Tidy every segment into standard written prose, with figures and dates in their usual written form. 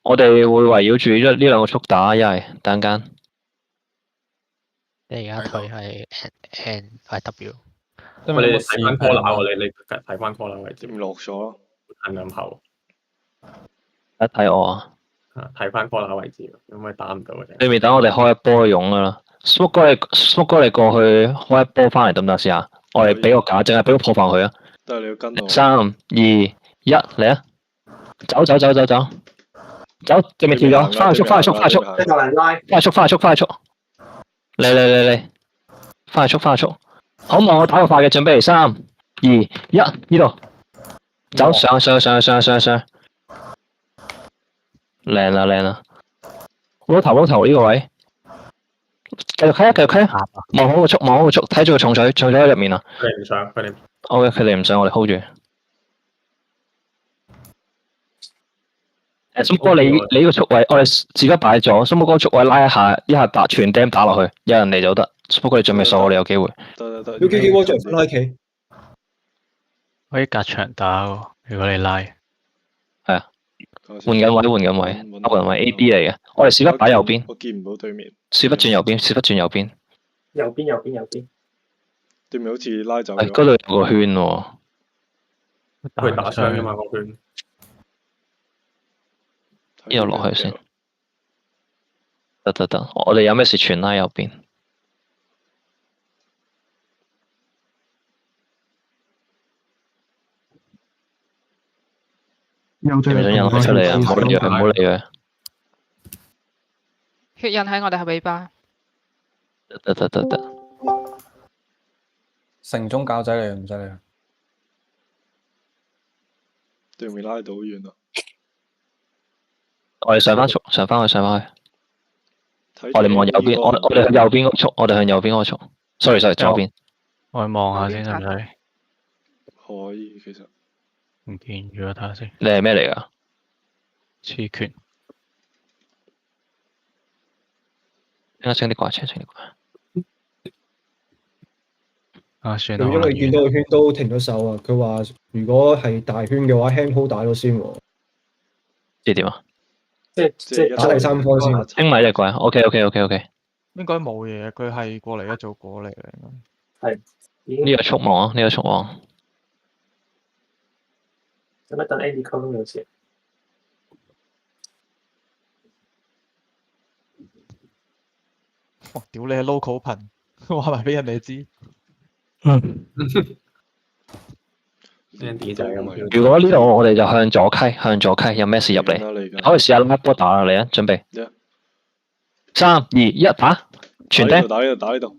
我哋會圍繞住呢兩個速打，一係等陣間。你而家退係 N5W。你睇翻 call 喎，你睇翻 call 位置。落咗咯，限兩後。睇我啊！睇翻 call 位置，咁咪打唔到嘅啫。你未等我哋開一波用噶啦 ，Smoke 哥你過去開一波翻嚟得唔得先啊？我哋俾個假，淨係俾個破防佢啊！但係你要跟我。 3、2、1嚟啊！走，正面跳咗，翻去速，翻去速，嚟，翻去速，好望我打個快嘅準備，3、2、1呢度，走上，靚啦，攞頭呢個位，繼續開啊！望好個速，睇住個重水喺入面啊！佢哋唔上，佢哋。OK，佢哋唔上，我哋 hold 住。Smoke 哥，你呢個速位，我哋自己擺咗。Smoke 哥速位拉一下打全 dam 打落去，有人嚟就得。Smoke 哥你準備數，我哋有機會。得。要叫我做拉企。可以隔牆打喎，如果你拉。係啊，換緊位，黑人位 A B 嚟嘅。我哋試不擺右邊。我見唔到對面。試不轉右邊。右邊。對面好似拉走嗰度有個圈喎。佢打傷㗎嘛個圈。呢度落去先，得，我哋有咩事全拉右邊。又最想人出嚟啊！唔好理佢。血印喺我哋後尾巴。得。城中教仔嚟，唔使理。對面拉到好遠啊！我哋上翻去。我哋望右邊，我哋向右邊嗰個速。sorry， 左邊。我望下先，使唔使？可以，其實唔見咗，睇下先。你係咩嚟㗎？刺拳。清啲怪。算啦。因為見到個圈都停咗手啊！佢話如果係大圈嘅話 ，hand hold 打咗先喎。即係點啊？即係打第三方先。清埋隻怪。OK。應該冇嘢，佢係過嚟一早過嚟嘅應該。係。呢個速望。使乜等 Andy 溝通有事？哇！屌你係 local 頻，話埋俾人哋知。如果呢度我哋就向左溪，有咩事入嚟？可以試下拉波打嚟啊！準備。3、2、1打，全釘。打呢度。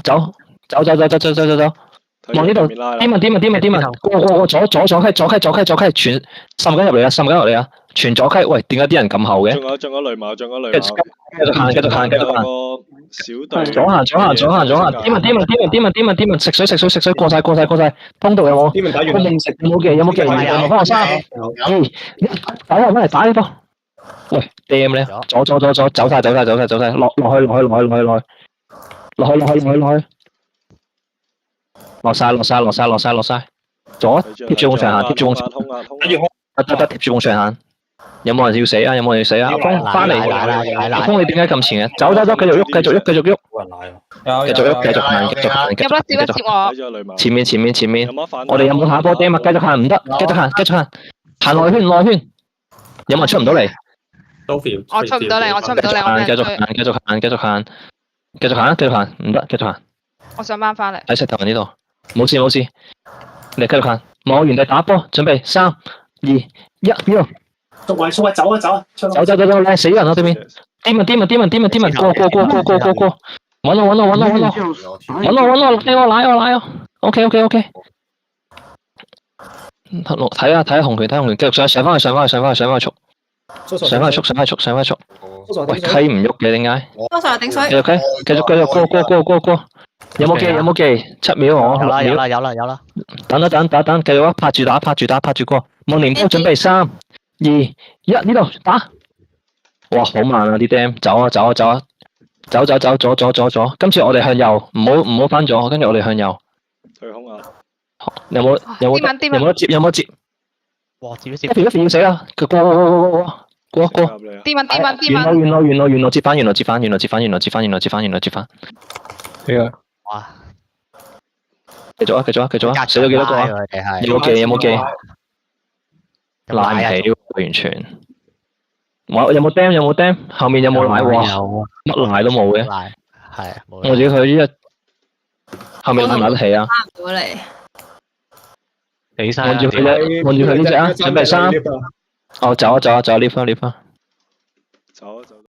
走。望呢度。點啊！過左溪，全滲緊入嚟啊！全左溪，喂，點解啲人咁後嘅？仲有雷馬。繼續行。小隊。左行。點啊！食水，過晒。通道有冇？我未食，有冇嘅？幫我3、2、1，打翻嚟打呢波。喂 ，DM 咧，走晒，落晒，左貼住埲牆行，貼住埲牆行。有冇人要死啊？阿峰翻嚟，阿峰你點解咁前嘅？走，繼續喐。冇人拉喎。繼續行。有冇接我？前面。我哋有冇下波 DM 啊？繼續行唔得，繼續行。行內圈。有冇人出唔到嚟？我出唔到嚟，繼續行，唔得，繼續行。我想翻返嚟。喺石頭人呢度，冇事。你繼續行，望我原地打波，準備3、2、1，呢度。速位，走，靚死人啊！對面，點啊！過。搵我，拉我。OK。睇下紅拳，繼續上翻去速。喂，溪唔喐嘅點解？多數頂水。繼續過。有冇記？7秒我。有啦。等，繼續啊！拍住過。望連波準備3、2、1呢度打。哇，好慢啊啲 dam， 走。今次我哋向右，唔好翻左，跟住我哋向右。退空啊！有冇得接？哇！接一條要死啦！過。過過。入嚟啊！啲蚊完咯，接翻。係啊，哇！繼續啊！死咗幾多個啊？佢哋係有冇記？賴唔起喎，完全。有冇 dam？ 後面有冇奶喎？有乜奶都冇嘅。賴係冇我自己去呢一後面奶得起啊！過嚟，死晒望住佢呢隻啊！準備3。哦，走啊 lift 啊！